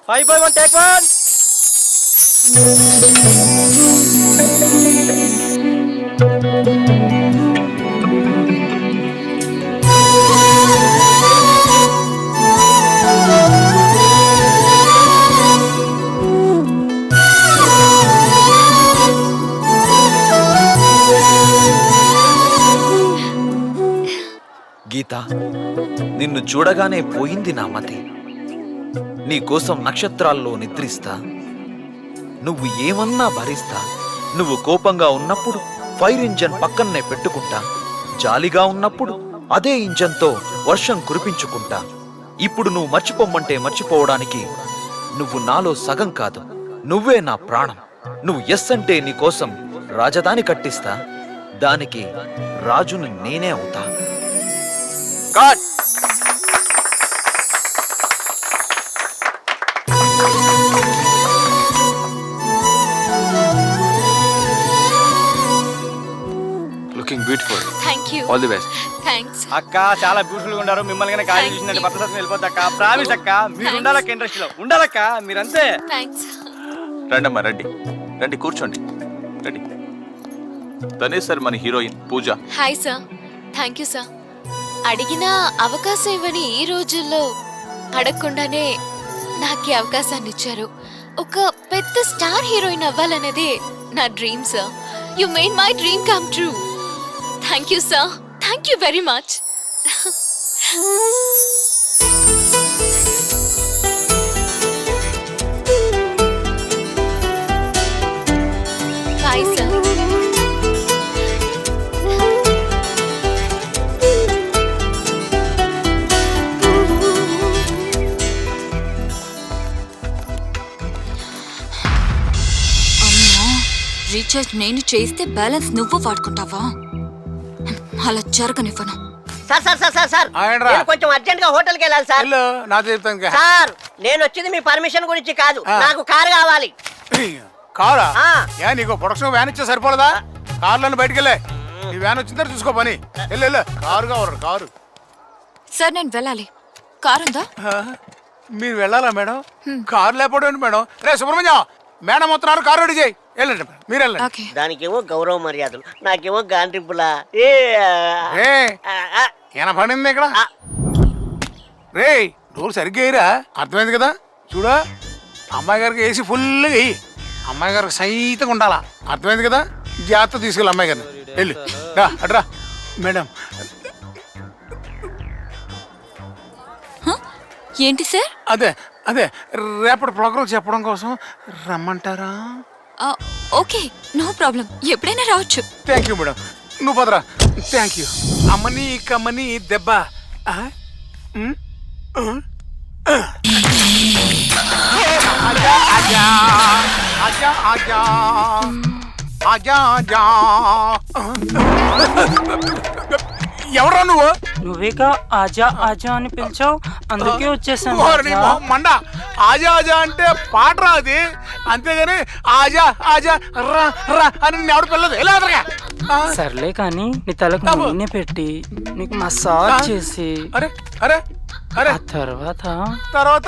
5 by 1 take 1. గీత, నిన్ను చూడగానే పోయింది నా మతి. నీకోసం నక్షత్రాల్లో నిద్రిస్తా, నువ్వు ఏమన్నా భరిస్తా. నువ్వు కోపంగా ఉన్నప్పుడు ఫైర్ ఇంజన్ పక్కనే పెట్టుకుంటా, జాలిగా ఉన్నప్పుడు అదే ఇంజన్తో వర్షం కురిపించుకుంటా. ఇప్పుడు నువ్వు మర్చిపోమ్మంటే మర్చిపోవడానికి నువ్వు నాలో సగం కాదు, నువ్వే నా ప్రాణం. నువ్వు ఎస్ అంటే నీకోసం రాజధాని కట్టిస్తా, దానికి రాజును నేనే అవుతా. God. Looking beautiful. Thank you. All the best. Thanks. అక్క చాలా బ్యూటిఫుల్ గా ఉన్నారు. మిమ్మల్ని కానీ కాలేజ్ చూసినట్టు భర్త వెళ్ళిపోద్ది అక్క. ప్రామిస్ అక్క, మీరు ఉండాలక్క, ఇండస్ట్రీలో ఉండాలక్క, మీరంతే. థ్యాంక్స్. రండమ్మా, రండి రండి, కూర్చోండి, రండి. తనే సార్ మన heroine Pooja. Hi sir. Thank you sir. అడిగిన అవకాశం ఇవ్వని ఈ రోజుల్లో అడగకుండానే నాకు ఈ అవకాశాన్ని ఇచ్చారు. ఒక పెద్ద స్టార్ హీరోయిన్ అవ్వాలనేది నా dream sir. You made my dream come true. Thank you sir. Thank you very much. Bye sir. Recharge నేను చేస్తే బ్యాలెన్స్ నువ్వు వాడుకుంటావా? అలా జరగనివ్వను. Sir sir sir sir sir నేను కొంచెం అర్జెంట్ గా హోటల్ కి వెళ్ళాలి సార్. సార్ నేను వచ్చింది మీ పర్మిషన్ గురించి కాదు, నాకు కారు కావాలి. కారా? నీకు ప్రొడక్షన్ వ్యాన్ ఇచ్చే సరిపోలేదా? కార్లను బయటికి వెళ్ళే, ఈ వ్యాన్ వచ్చిన తర్వాత చూసుకో పని. వెళ్ళు, కారు కావాలి, కారు. సార్ నేను వెళ్ళాలి. కారు ఉందా? మీరు వెళ్ళాలా మేడం? కారు లేకపోవడం మేడం. రే సుబ్రహ్మణ్యం, మేడం వస్తున్నారు, కారు రెడీ చేయి. వెళ్ళండి మేడం, మీరు వెళ్ళండి. దానికేమో గౌరవ మర్యాదలు, నాకేమో గాండ్రింపులా. ఈయన పడింది ఇక్కడ. రే డోర్ సరిగ్గా వేయరా, అర్థమైంది కదా? చూడా, అమ్మాయి గారికి వేసి ఫుల్గా వేయి. అమ్మాయి గారికి సైతంగా ఉండాలా, అర్థమైంది కదా? జాగ్రత్త తీసుకెళ్ళి అమ్మాయి గారిని. వెళ్ళు, రా అడ్రా మేడం. ఏంటి సార్? అదే అదే రేపటి ప్రోగ్రాం చెప్పడం కోసం రమ్మంటారా? ఓకే, నో ప్రాబ్లం, ఎప్పుడైనా రావచ్చు. థ్యాంక్ యూ మేడం, నువ్వు పదరా. Thank you. అమ్మని కమ్మని దెబ్బ. ఆజా ఆజా ఆజా ఆజా ఆజా ఆజా. ఎవరా నువ్వు? నువ్వేగా ఆజా ఆజా అని పిలిచావు, అందుకే వచ్చేసాను. మండ, ఆజా ఆజా అంటే పాట రాది, అంతేగాని ఆజా ఆజా రా రా అని ఎవడు పిల్లదు. ఎలా సర్లే కానీ నీ తలకు నూనె పెట్టి నీకు మసాజ్ చేసి అరే అరే అరే ఆ తర్వాత తర్వాత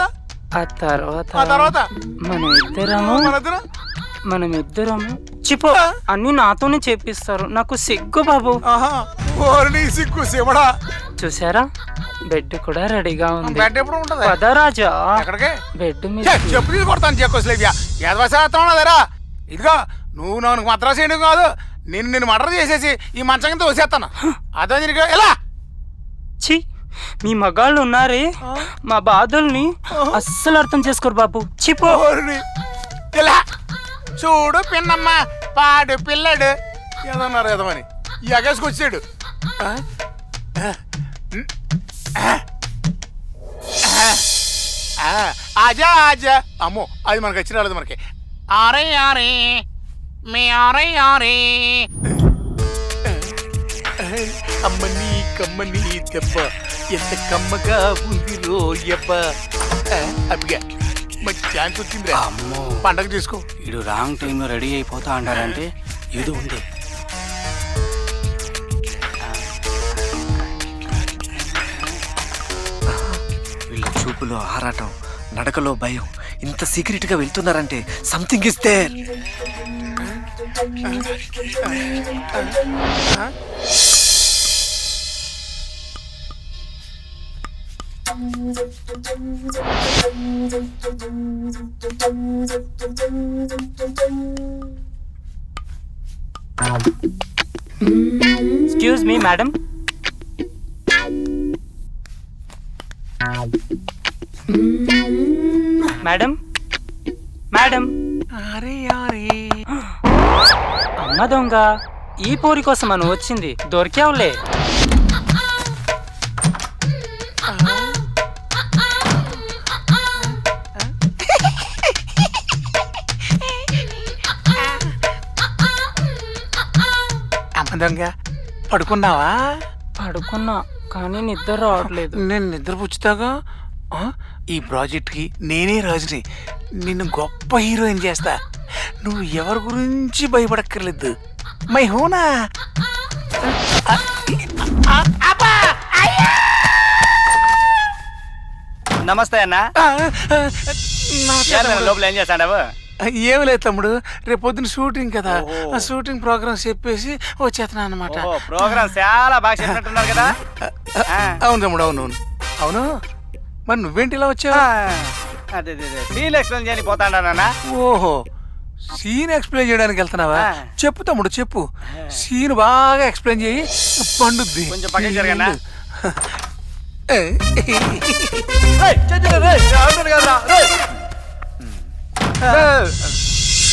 ఆ తర్వాత ఆ తర్వాత మనమిద్దరము చిపో అన్ని నాతోనే చేపిస్తారు. నాకు సిగ్గు బాబు. సిగ్గు శివడా. చూసారా, బెడ్ కూడా రెడీగా ఉంది. బెడ్ ఎప్పుడు ఉంటది? పద రాజా. ఎక్కడికి? బెడ్ మీద చెప్పు తీసి కొడతాను. చెక్కోసలేవ్యా ఏదవశాతరా. ఇదిగో నువ్వు నాకు మద్రాసు చేయడం కాదు, నిన్ను మర్డర్ చేసేసి ఈ మంచం కింద వచ్చేస్తాను. అదే ఎలా చి మీ మగాళ్ళు ఉన్నారే, మా బాధల్ని అస్సలు అర్థం చేసుకోరు బాబు. చిపో. ఇలా చూడు పిన్నమ్మ, పాడు పిల్లడు ఏదన్నారు ఏదమని ఎగేసుకొచ్చాడు. ఆజా ఆజా. అమ్మో, అది మనకి వచ్చి రాలేదు మనకి. ఆరే ఆరే మే ఆరే ఆరే. అమ్మని కమ్మని దెబ్బ ఎంత కమ్మగా ఉంది రోయబ్బ. అబ్బిగా మంచి ఛాన్స్ వచ్చింది. అమ్మో, పండగ చేసుకో. ఇడు రాంగ్ టైంలో రెడీ అయిపోతా అంటారంటే ఇది ఉంది. వీళ్ళ చూపులో ఆరాటం, నడకలో భయం, ఇంత సీక్రెట్ గా వెళ్తున్నారంటే something is there. Excuse me madam. Madam madam. అరే యారే, అమ్మ దొంగ, ఈ పోరి కోసం మనం వచ్చింది దొరికావులే. అమ్మ దొంగ పడుకున్నావా? పడుకున్నా కానీ నిద్ర రావట్లేదు. నేను నిద్రపుచ్చుతాగా. ఈ ప్రాజెక్ట్కి నేనే రాజుని. నిన్ను గొప్ప హీరోయిన్ చేస్తా. నువ్వు ఎవరి గురించి భయపడక్కర్లేదు. మై హోనా. నమస్తే అన్న. లోపల ఏం చేస్తాడావు? ఏమి లేదు తమ్ముడు, రేపు పొద్దున షూటింగ్ కదా. ఆ షూటింగ్ ప్రోగ్రామ్ చెప్పేసి వచ్చేస్తున్నా అనమాట. ప్రోగ్రామ్ చాలా బాగా చేసినట్టున్నారు కదా. అవును తమ్ముడు, అవునవును. అవును, మరి నువ్వేంటి ఇలా వచ్చావు? అదే సీన్ ఎక్స్ప్లెయిన్ చేయని పోతాడా? ఓహో, సీన్ ఎక్స్ప్లెయిన్ చేయడానికి వెళ్తున్నావా? చెప్పు తమ్ముడు చెప్పు. సీన్ బాగా ఎక్స్ప్లెయిన్ చేయి, పండుద్ది. కొంచెం పక్కకి జరగనా?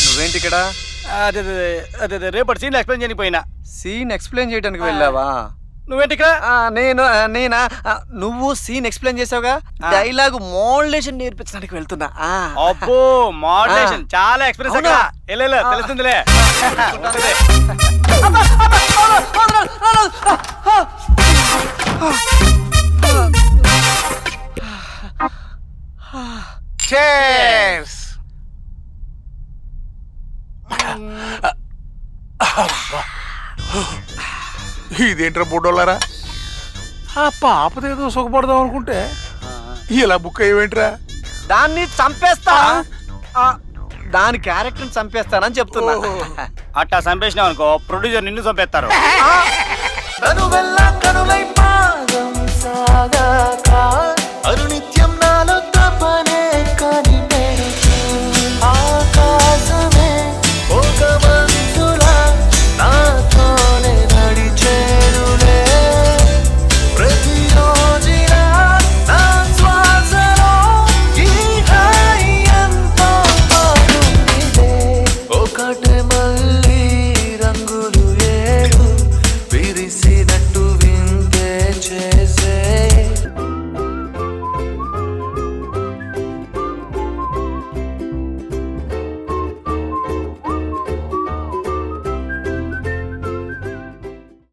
నువ్వేంటి ఇక్కడ? అదే రేపటి సీన్ ఎక్స్ప్లెయిన్ చేయనిపోయినా. సీన్ ఎక్స్ప్లెయిన్ చేయడానికి వెళ్ళావా? నువ్వేంటి ఇక్కడ? నేనా? నువ్వు సీన్ ఎక్స్ప్లెయిన్ చేసావుగా, డైలాగ్ మోడ్యులేషన్ నేర్పించడానికి వెళ్తున్నా. అబ్బో, మోడ్యులేషన్ చాలా ఎక్స్పీరియన్స్ అక్కడ. తెలుస్తుందిలే. Cheers! ఇదేంట్రా బుడ్డోళ్ళారా? ఆ పాపదేదో సుఖపడదాం అనుకుంటే ఇలా బుక్ అయ్యేంట్రా? దాన్ని చంపేస్తా, దాని క్యారెక్టర్ చంపేస్తానని చెప్తున్నా. అట్టా చంపేసినావు అనుకో, ప్రొడ్యూసర్ నిన్ను చంపేస్తారు.